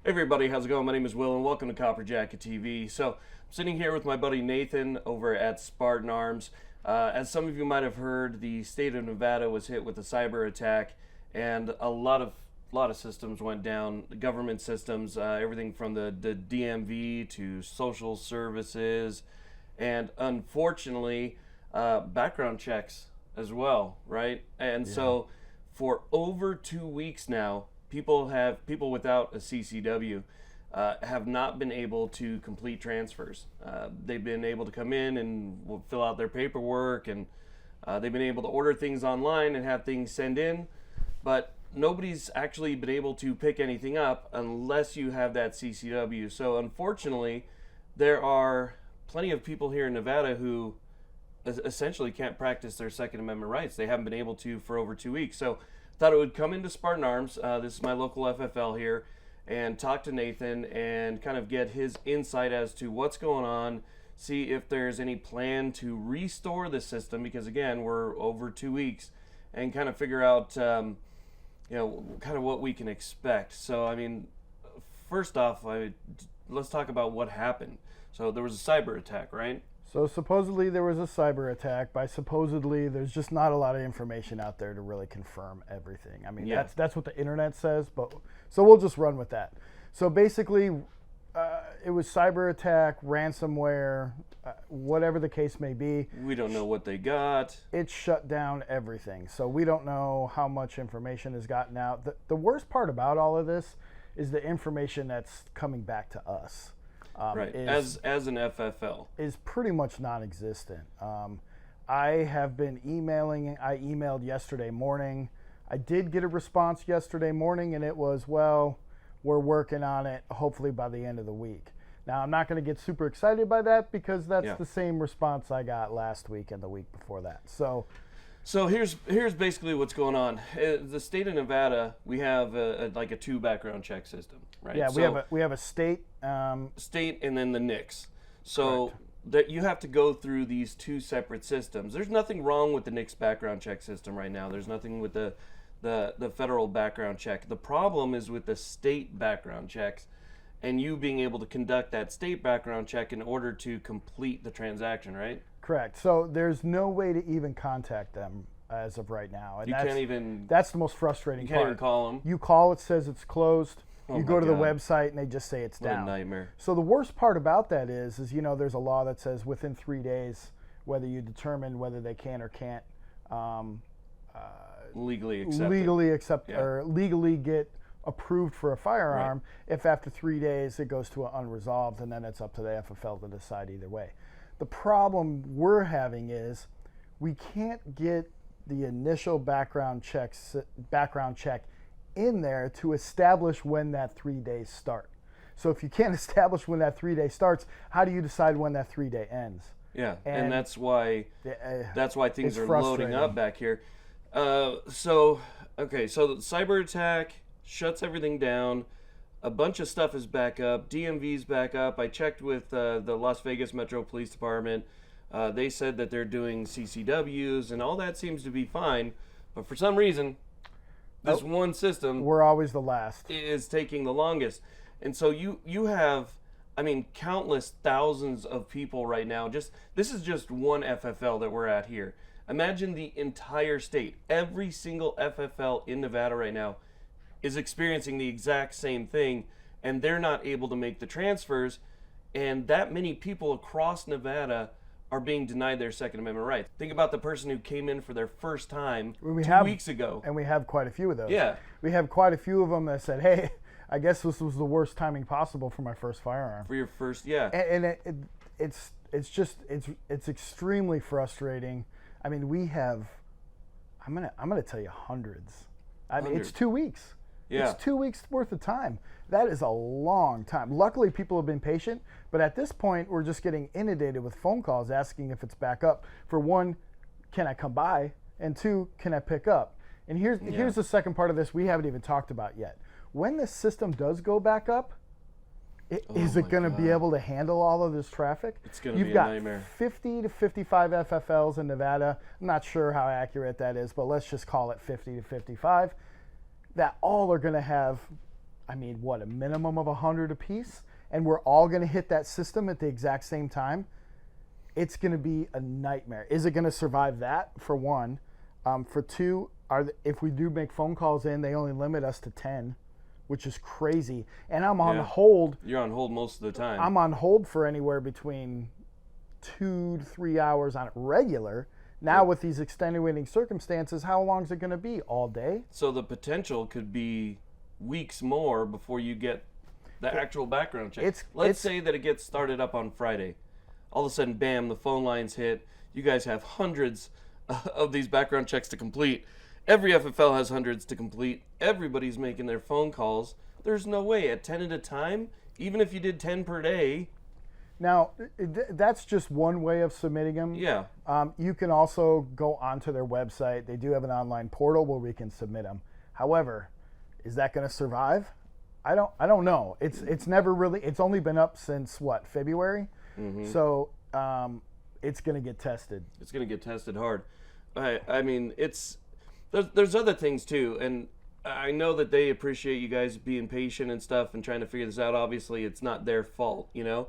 Hey everybody, how's it going? My name is Will and welcome to Copper Jacket TV. So I'm sitting here with my buddy Nathan over at Spartan Arms. As some of you might have heard, the state of Nevada was hit with a cyber attack and a lot of systems went down, government systems, everything from the DMV to social services, and unfortunately background checks as well, right? And so for over 2 weeks now, people without a CCW have not been able to complete transfers. They've been able to come in and fill out their paperwork, and they've been able to order things online and have things sent in, but nobody's actually been able to pick anything up unless you have that CCW. So unfortunately, there are plenty of people here in Nevada who essentially can't practice their Second Amendment rights. They haven't been able to for over 2 weeks. So thought it would come into Spartan Arms, this is my local FFL here, and talk to Nathan and kind of get his insight as to what's going on, see if there's any plan to restore the system, because again, we're over 2 weeks, and kind of figure out, kind of what we can expect. So, I mean, first off, let's talk about what happened. So there was a cyber attack, right? So supposedly there was a cyber attack. By supposedly, there's just not a lot of information out there to really confirm everything. I mean, that's what the internet says, but so we'll just run with that. So basically, it was cyber attack, ransomware, whatever the case may be. We don't know what they got. It shut down everything. So we don't know how much information has gotten out. The worst part about all of this is the information that's coming back to us. Right, as an FFL. Is pretty much non-existent. I have been emailing. I emailed yesterday morning. I did get a response yesterday morning, and it was, well, we're working on it, hopefully by the end of the week. Now, I'm not going to get super excited by that because that's the same response I got last week and the week before that. So here's basically what's going on. The state of Nevada, we have a 2 background check system, right? Yeah, we have a state, state, and then the NICS. So that you have to go through these 2 separate systems. There's nothing wrong with the NICS background check system right now. There's nothing with the federal background check. The problem is with the state background checks, and you being able to conduct that state background check in order to complete the transaction, right? Correct. So there's no way to even contact them as of right now. And can't even. That's the most frustrating part. You can't even call them. You call, it says it's closed. Oh you go to the God. website and they just say it's down. What a nightmare. So the worst part about that is there's a law that says within 3 days, whether you determine whether they can or can't legally accept or legally get approved for a firearm. Right. If after 3 days it goes to an unresolved, and then it's up to the FFL to decide either way. The problem we're having is we can't get the initial background check in there to establish when that 3 days start. So if you can't establish when that 3 day starts, how do you decide when that 3 day ends? Yeah, and that's why things are loading up back here. So the cyber attack shuts everything down. A bunch of stuff is back up. DMV's back up. I checked with the Las Vegas Metro Police Department. They said that they're doing CCWs and all that seems to be fine. But for some reason, this one system, we're always the last, is taking the longest. And so you have, countless thousands of people right now. This is just one FFL that we're at here. Imagine the entire state. Every single FFL in Nevada right now is experiencing the exact same thing, and they're not able to make the transfers, and that many people across Nevada are being denied their Second Amendment rights. Think about the person who came in for their first time 2 weeks ago. And we have quite a few of those. Yeah. We have quite a few of them that said, hey, I guess this was the worst timing possible for my first firearm. For your first, yeah. And it's extremely frustrating. I mean, we have, I'm gonna tell you hundreds. It's 2 weeks. Yeah. It's 2 weeks worth of time. That is a long time. Luckily, people have been patient, but at this point, we're just getting inundated with phone calls asking if it's back up. For one, can I come by? And 2, can I pick up? And here's the second part of this we haven't even talked about yet. When this system does go back up, is it going to be able to handle all of this traffic? It's going to be a nightmare. You've got 50 to 55 FFLs in Nevada. I'm not sure how accurate that is, but let's just call it 50 to 55. That all are going to have I mean, what, a minimum of 100 apiece, and we're all going to hit that system at the exact same time, it's going to be a nightmare. Is it going to survive that, for one? For two, if we do make phone calls in, they only limit us to 10, which is crazy. And I'm on hold. You're on hold most of the time. I'm on hold for anywhere between 2 to 3 hours on regular. Now with these extenuating circumstances, how long is it going to be? All day? So the potential could be weeks more before you get the actual background check. Let's say that it gets started up on Friday. All of a sudden, bam, the phone lines hit. You guys have hundreds of these background checks to complete. Every FFL has hundreds to complete. Everybody's making their phone calls. There's no way at 10 at a time, even if you did 10 per day. Now, that's just one way of submitting them. Yeah. You can also go onto their website. They do have an online portal where we can submit them. However, is that going to survive? I don't know. It's never really. It's only been up since what, February? Mm-hmm. So it's going to get tested. It's going to get tested hard. I mean, there's other things too, and I know that they appreciate you guys being patient and stuff and trying to figure this out. Obviously, it's not their fault, you know.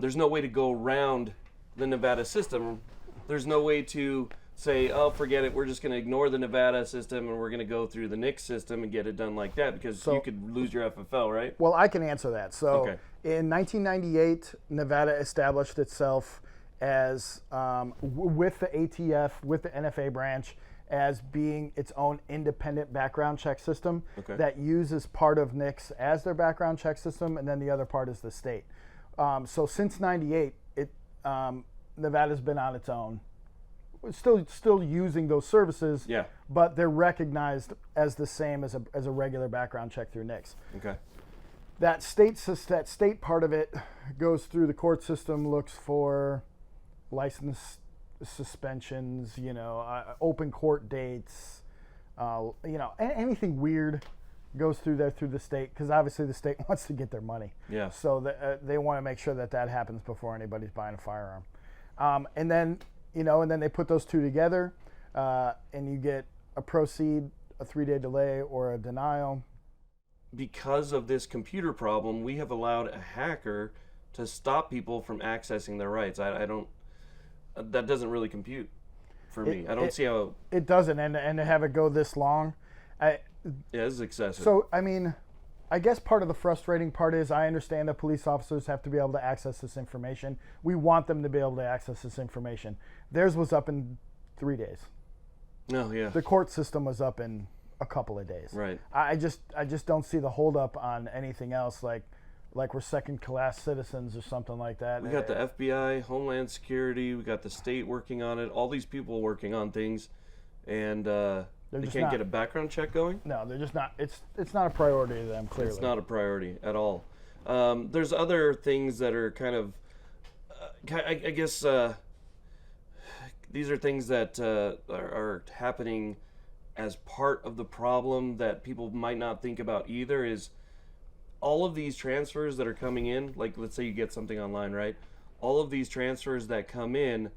There's no way to go around the Nevada system. There's no way to say, oh, forget it, we're just going to ignore the Nevada system and we're going to go through the NICS system and get it done like that, because you could lose your FFL, right? Well, I can answer that. So in 1998, Nevada established itself as, with the ATF, with the NFA branch, as being its own independent background check system that uses part of NICS as their background check system, and then the other part is the state. So since 98, Nevada's been on its own. Still using those services, but they're recognized as the same as a regular background check through NICS. Okay. That state part of it goes through the court system, looks for license suspensions, open court dates, anything weird goes through there through the state, because obviously the state wants to get their money. Yeah. So they want to make sure that happens before anybody's buying a firearm, and then they put those two together, and you get a proceed, a 3-day delay, or a denial. Because of this computer problem, we have allowed a hacker to stop people from accessing their rights. I don't. That doesn't really compute for me. I don't see how it doesn't, and to have it go this long. This is excessive. So, I mean, I guess part of the frustrating part is I understand that police officers have to be able to access this information. We want them to be able to access this information. Theirs was up in 3 days. Oh, yeah. The court system was up in a couple of days. Right. I just don't see the holdup on anything else, like we're second-class citizens or something like that. We got the FBI, Homeland Security, we got the state working on it, all these people working on things, and they can't get a background check going? No, they're just not. It's not a priority to them, clearly. It's not a priority at all. There's other things that are kind of, I guess, these are things that are happening as part of the problem that people might not think about either, is all of these transfers that are coming in, like let's say you get something online, right? All of these transfers that come in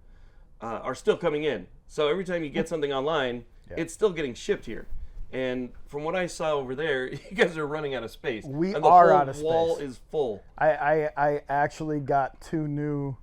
are still coming in. So every time you get something online, it's still getting shipped here. And from what I saw over there, you guys are running out of space. We are out of space. The wall is full. I actually got 2 new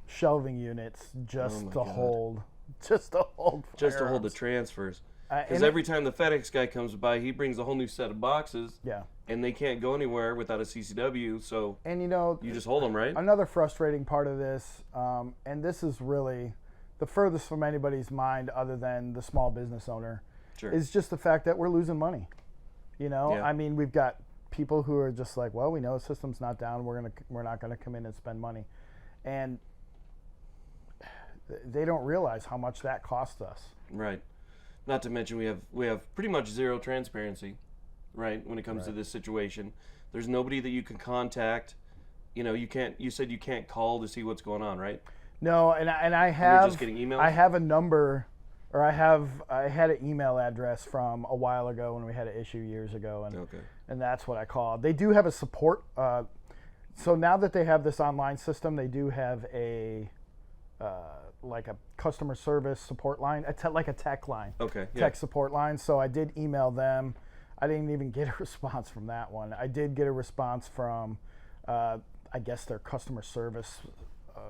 shelving units just to hold the transfers. Because every time the FedEx guy comes by, he brings a whole new set of boxes. Yeah. And they can't go anywhere without a CCW, so you just hold them, right? Another frustrating part of this, and this is really the furthest from anybody's mind other than the small business owner, is just the fact that we're losing money. I mean, we've got people who are just like, well, we know the system's not down, we're not gonna come in and spend money, and they don't realize how much that costs us. Right. Not to mention we have pretty much zero transparency, right, when it comes to this situation. There's nobody that you can contact. You said you can't call to see what's going on, right? No, and I have you're just getting emails? I have a number, or I had an email address from a while ago when we had an issue years ago, and that's what I called. They do have a support. So now that they have this online system, they do have a like a customer service support line, like a tech line. Okay. Yeah. Tech support line. So I did email them. I didn't even get a response from that one. I did get a response from, I guess, their customer service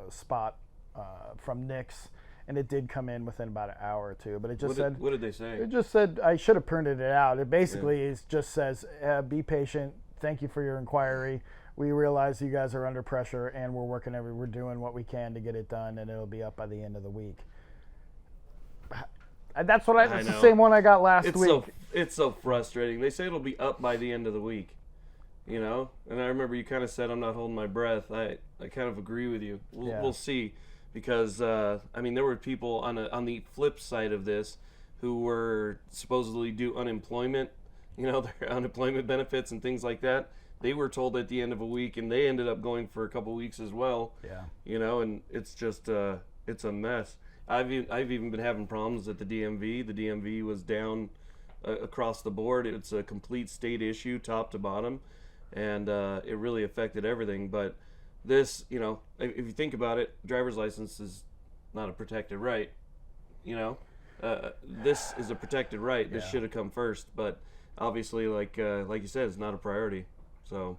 spot from Nick's, and it did come in within about an hour or two. But it just said, what did they say? It just said I should have printed it out. It basically just says, be patient. Thank you for your inquiry. We realize you guys are under pressure, and we're doing what we can to get it done, and it'll be up by the end of the week. That's the same one I got last week. It's so frustrating. They say it'll be up by the end of the week, you know? And I remember you kind of said, I'm not holding my breath. I kind of agree with you. We'll see. Because, I mean, there were people on the flip side of this who were supposedly due unemployment, you know, their unemployment benefits and things like that. They were told at the end of a week, and they ended up going for a couple weeks as well. Yeah. You know, and it's just, it's a mess. I've even been having problems at the DMV. The DMV was down across the board. It's a complete state issue, top to bottom, and it really affected everything. But this, you know, if you think about it, driver's license is not a protected right. You know, this is a protected right. This should have come first, but obviously, like you said, it's not a priority. So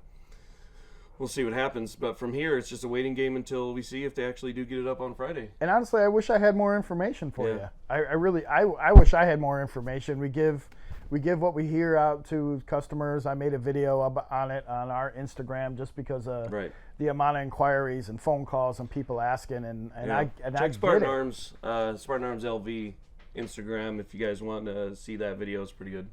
we'll see what happens. But from here, it's just a waiting game until we see if they actually do get it up on Friday. And honestly, I wish I had more information for you. I wish I had more information. We give what we hear out to customers. I made a video on it on our Instagram just because of the amount of inquiries and phone calls and people asking. And check Spartan Arms LV Instagram if you guys want to see that video. It's pretty good.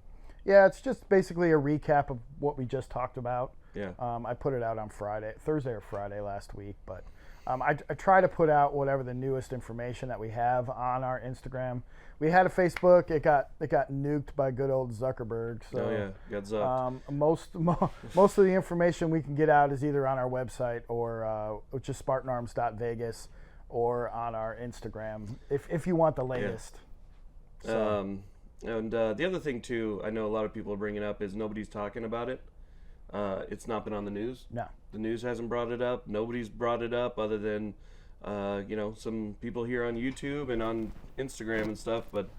Yeah, it's just basically a recap of what we just talked about. Yeah. I put it out on Thursday or Friday last week, but I try to put out whatever the newest information that we have on our Instagram. We had a Facebook. It got nuked by good old Zuckerberg. So got zucked. Most of the information we can get out is either on our website or which is SpartanArms.Vegas, or on our Instagram if you want the latest. Yeah. So. And the other thing too, I know a lot of people are bringing up is nobody's talking about it. It's not been on the news. No. The news hasn't brought it up. Nobody's brought it up other than, you know, some people here on YouTube and on Instagram and stuff. But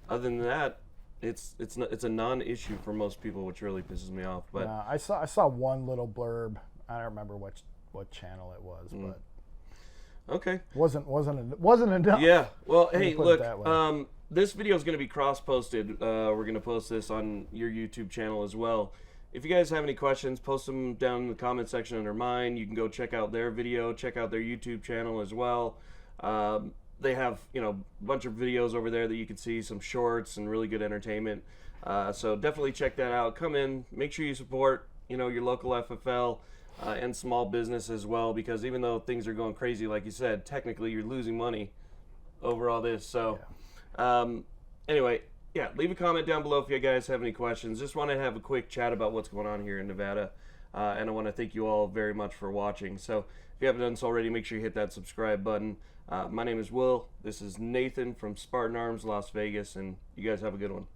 other than that, it's a non-issue for most people, which really pisses me off. But I saw one little blurb. I don't remember what channel it was, but okay, wasn't enough. Yeah. Well, hey, look. This video is going to be cross-posted. We're going to post this on your YouTube channel as well. If you guys have any questions, post them down in the comment section under mine. You can go check out their video, check out their YouTube channel as well. They have, you know, a bunch of videos over there that you can see, some shorts and really good entertainment. So definitely check that out. Come in, make sure you support, you know, your local FFL and small business as well, because even though things are going crazy, like you said, technically you're losing money over all this. So. Anyway, leave a comment down below if you guys have any questions. Just want to have a quick chat about what's going on here in Nevada, and I want to thank you all very much for watching. So if you haven't done so already, make sure you hit that subscribe button. My name is Will. This is Nathan from Spartan Arms Las Vegas, and you guys have a good one.